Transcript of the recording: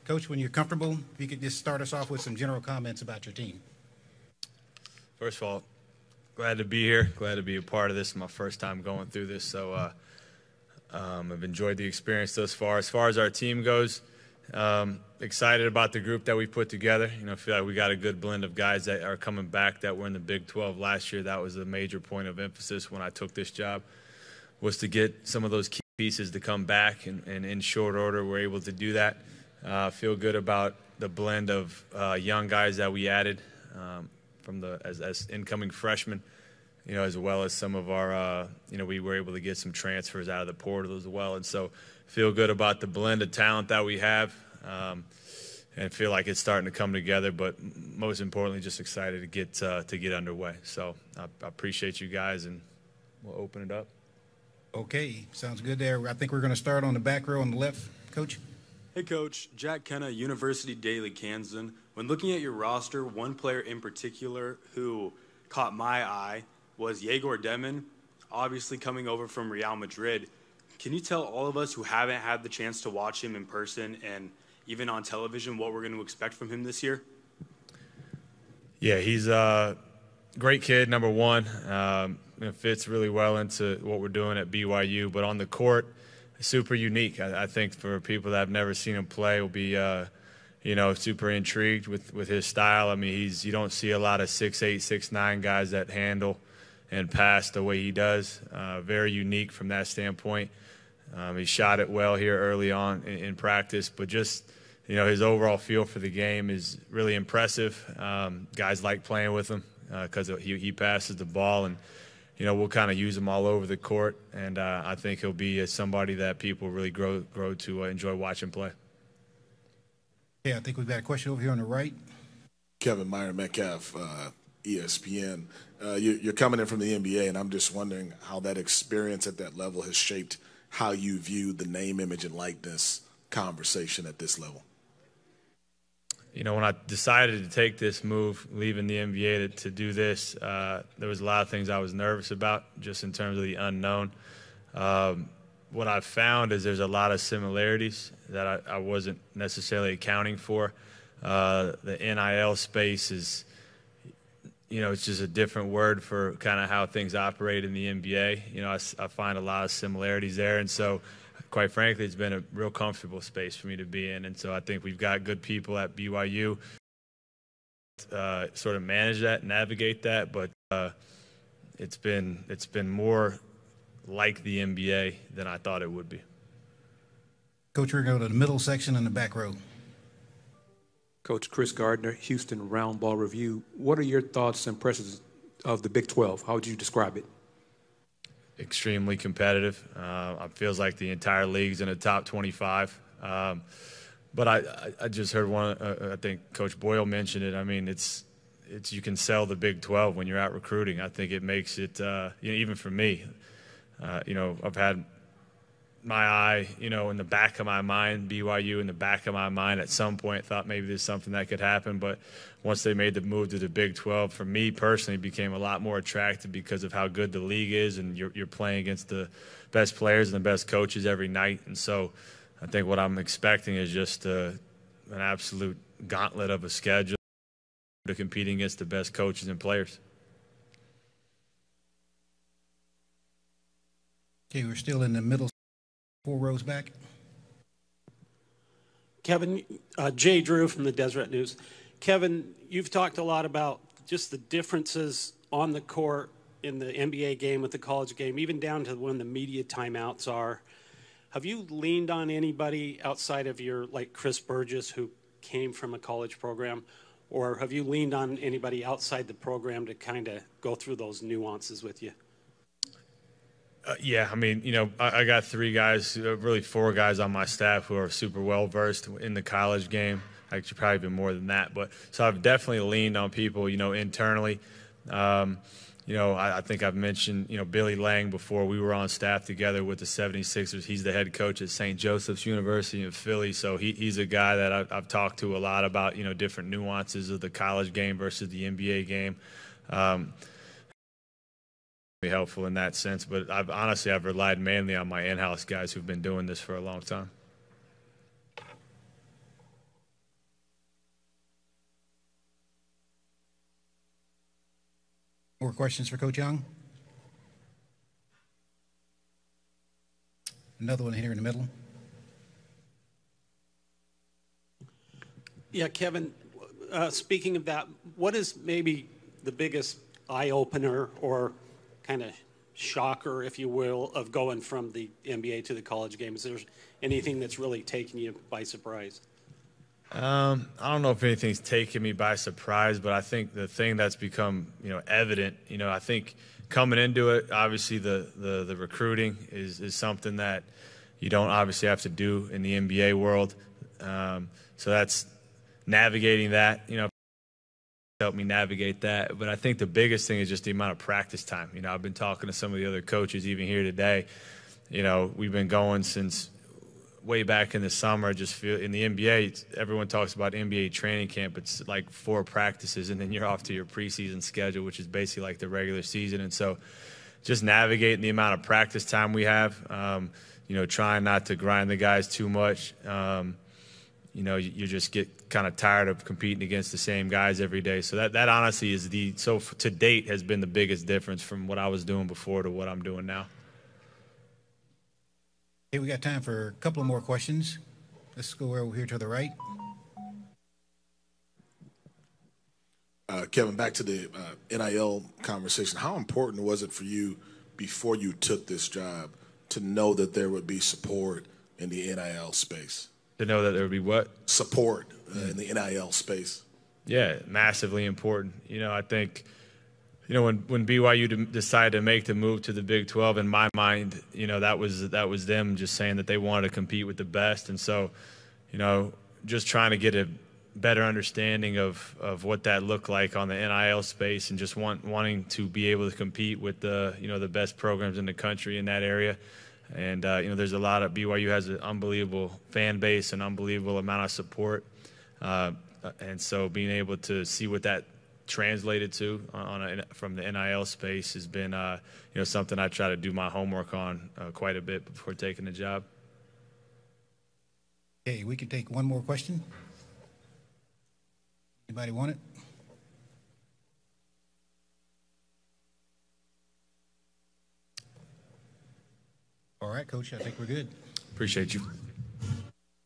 Coach, when you're comfortable, if you could just start us off with some general comments about your team. First of all, glad to be here. Glad to be a part of this. It's my first time going through this, so I've enjoyed the experience thus far. As far as our team goes, excited about the group that we put together. I feel like we got a good blend of guys that are coming back that were in the Big 12 last year. That was a major point of emphasis when I took this job, was to get some of those key pieces to come back, and in short order we're able to do that. Feel good about the blend of young guys that we added from as incoming freshmen, as well as some of our, we were able to get some transfers out of the portal as well. And so feel good about the blend of talent that we have, and feel like it's starting to come together, but most importantly, just excited to get underway. So I appreciate you guys, and we'll open it up. Okay, sounds good there. I think we're going to start on the back row on the left. Coach? Hey, Coach. Jack Kenna, University Daily, Kansan. When looking at your roster, one player in particular who caught my eye was Yegor Demon, obviously coming over from Real Madrid. Can you tell all of us who haven't had the chance to watch him in person and even on television what we're going to expect from him this year? Yeah, he's a great kid, number one. Fits really well into what we're doing at BYU, but on the court, super unique. I think for people that have never seen him play will be, super intrigued with his style. I mean, you don't see a lot of 6'8", 6'9" guys that handle and pass the way he does. Very unique from that standpoint. He shot it well here early on in practice, but just, his overall feel for the game is really impressive. Guys like playing with him because he passes the ball, and we'll kind of use him all over the court, and I think he'll be somebody that people really grow to enjoy watching play. Yeah, I think we've got a question over here on the right. Kevin Meyer Metcalf, ESPN. You're coming in from the NBA, and I'm just wondering how that experience at that level has shaped how you view the name, image, and likeness conversation at this level. When I decided to take this move, leaving the NBA to do this, there was a lot of things I was nervous about just in terms of the unknown. What I've found is there's a lot of similarities that I wasn't necessarily accounting for. The NIL space is, it's just a different word for kind of how things operate in the NBA. I find a lot of similarities there, and so quite frankly, it's been a real comfortable space for me to be in. And so I think we've got good people at BYU sort of manage that, navigate that, but it's been more like the NBA than I thought it would be. Coach, we're going to go to the middle section in the back row. Coach Chris Gardner, Houston Round Ball Review. What are your thoughts and impressions of the Big 12? How would you describe it? Extremely competitive. It feels like the entire league's in the top 25. But I just heard I think Coach Boyle mentioned it. I mean, it's you can sell the Big 12 when you're out recruiting. I think it makes it, even for me, I've had my eye, in the back of my mind, BYU in the back of my mind at some point thought maybe there's something that could happen. But once they made the move to the Big 12, for me personally, it became a lot more attractive because of how good the league is, and you're playing against the best players and the best coaches every night. And so I think what I'm expecting is just an absolute gauntlet of a schedule to compete against the best coaches and players. Okay, we're still in the middle, 4 rows back. Kevin, Jay Drew from the Deseret News. Kevin, you've talked a lot about just the differences on the court in the NBA game with the college game, even down to when the media timeouts are. Have you leaned on anybody outside of like Chris Burgess, who came from a college program, or have you leaned on anybody outside the program to kind of go through those nuances with you? Yeah, I mean, I got 3 guys, really 4 guys on my staff who are super well-versed in the college game. Actually, probably even more than that. But so I've definitely leaned on people, internally. I think I've mentioned, Billy Lang before. We were on staff together with the 76ers. He's the head coach at St. Joseph's University in Philly. So he's a guy that I've talked to a lot about, different nuances of the college game versus the NBA game. Be helpful in that sense, but I've relied mainly on my in-house guys who've been doing this for a long time. More questions for Coach Young? Another one here in the middle. Yeah, Kevin, speaking of that, what is maybe the biggest eye-opener or kind of shocker, if you will, of going from the NBA to the college game? Is there anything that's really taken you by surprise? I don't know if anything's taken me by surprise, but I think the thing that's become, evident, I think coming into it, obviously the recruiting is something that you don't obviously have to do in the NBA world. So that's navigating that, help me navigate that. But I think the biggest thing is just the amount of practice time. I've been talking to some of the other coaches even here today. We've been going since way back in the summer. Just feel in the NBA, everyone talks about NBA training camp. It's like 4 practices, and then you're off to your preseason schedule, which is basically like the regular season. And so just navigating the amount of practice time we have, trying not to grind the guys too much. You just get kind of tired of competing against the same guys every day. So that honestly is to date has been the biggest difference from what I was doing before to what I'm doing now. Okay, we got time for a couple of more questions. Let's go over here to the right. Kevin, back to the NIL conversation. How important was it for you before you took this job to know that there would be support in the NIL space? To know that there would be what? Support in the NIL space. Yeah, massively important. I think, when BYU decided to make the move to the Big 12, in my mind, that was them just saying that they wanted to compete with the best. And so, just trying to get a better understanding of what that looked like on the NIL space, and just wanting to be able to compete with the best programs in the country in that area. And, there's a lot of BYU has an unbelievable fan base, an unbelievable amount of support. And so being able to see what that translated to from the NIL space has been, something I try to do my homework on quite a bit before taking the job. Okay, we can take one more question. Anybody want it? All right, Coach, I think we're good. Appreciate you.